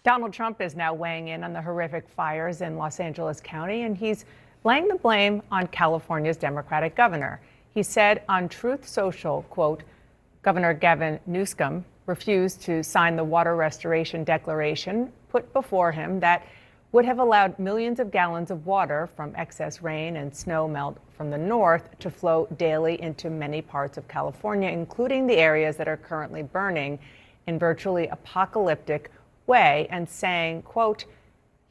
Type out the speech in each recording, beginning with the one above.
Donald Trump is now weighing in on the horrific fires in Los Angeles County, and he's laying the blame on California's Democratic governor. He said on Truth Social, quote, Governor Gavin Newscum refused to sign the water restoration declaration put before him that would have allowed millions of gallons of water from excess rain and snow melt from the north to flow daily into many parts of California, including the areas that are currently burning in virtually apocalyptic way, and saying, quote,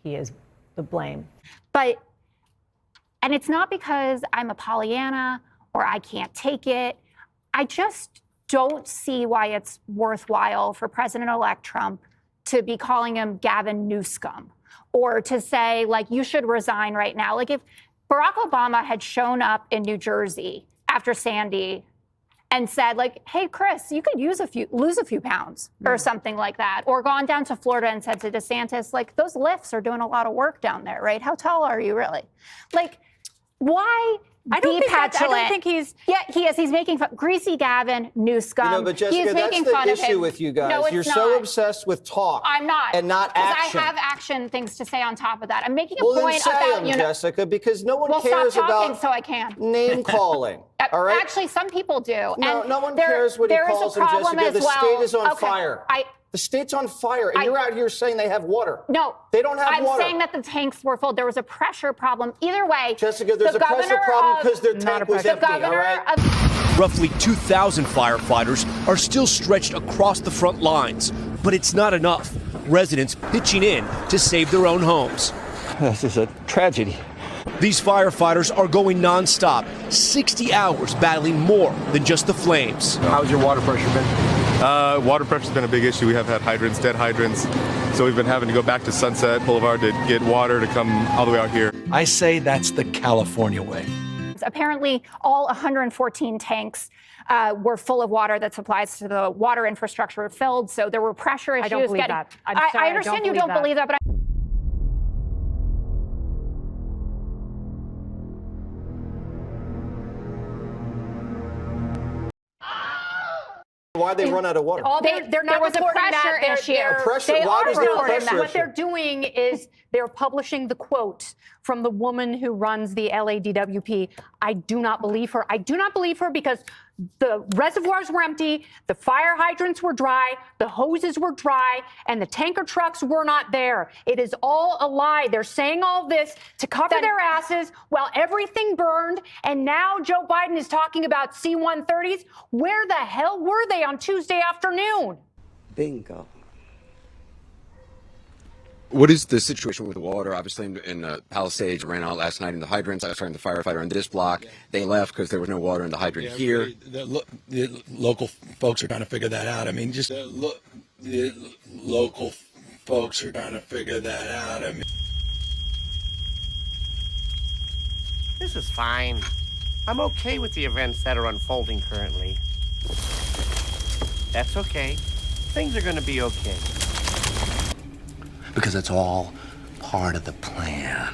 he is the blame. And it's not because I'm a Pollyanna or I can't take it. I just don't see why it's worthwhile for President-elect Trump to be calling him Gavin Newscum, or to say, like, you should resign right now. Like, if Barack Obama had shown up in New Jersey after Sandy and said, like, hey, Chris, you could lose a few pounds or something like that, or gone down to Florida and said to DeSantis, like, those lifts are doing a lot of work down there, right? How tall are you really? Like, why I don't petulant? think he's... Yeah, he is. He's making fun. Greasy Gavin, Newscum. You know, but Jessica, he's making fun that's the of issue him. with you guys. No, You're it's so not. obsessed with talk. I'm not. And not action. Because I have action things to say on top of that. I'm making a Well, point then say about, them, you know... Jessica, because no one Well, cares stop talking about so I can. name calling. All right? Actually, some people do. No, and no one cares what he calls them, Jessica. The state is on fire. The state's on fire, and you're out here saying they have water. No. They don't have water. I'm saying that the tanks were full. There was a pressure problem. Either way, Jessica, there's a pressure problem because their tank was empty, all right? Roughly 2,000 firefighters are still stretched across the front lines, but it's not enough. Residents pitching in to save their own homes. This is a tragedy. These firefighters are going nonstop, 60 hours battling more than just the flames. How's your water pressure been? Water pressure's been a big issue. We have had hydrants, dead hydrants. So we've been having to go back to Sunset Boulevard to get water to come all the way out here. I say that's the California way. Apparently, all 114 tanks were full of water that supplies to the water infrastructure were filled. So there were pressure issues. I don't believe that. I'm sorry, I understand you don't believe that, but Why'd they run out of water? They're not reporting that. Why was there a pressure issue? What they're doing is they're publishing the quote from the woman who runs the LADWP. I do not believe her. I do not believe her because the reservoirs were empty, the fire hydrants were dry, the hoses were dry, and the tanker trucks were not there. It is all a lie. They're saying all this to cover their asses while everything burned, and now Joe Biden is talking about C-130s. Where the hell were they on Tuesday afternoon? Bingo. What is the situation with the water? Obviously, in Palisades, ran out last night in the hydrants. I was talking to the firefighter on this block. They left because there was no water in the hydrant here. The local folks are trying to figure that out. I mean, just the local folks are trying to figure that out. I mean, this is fine. I'm okay with the events that are unfolding currently. That's okay. Things are going to be okay. because it's all part of the plan.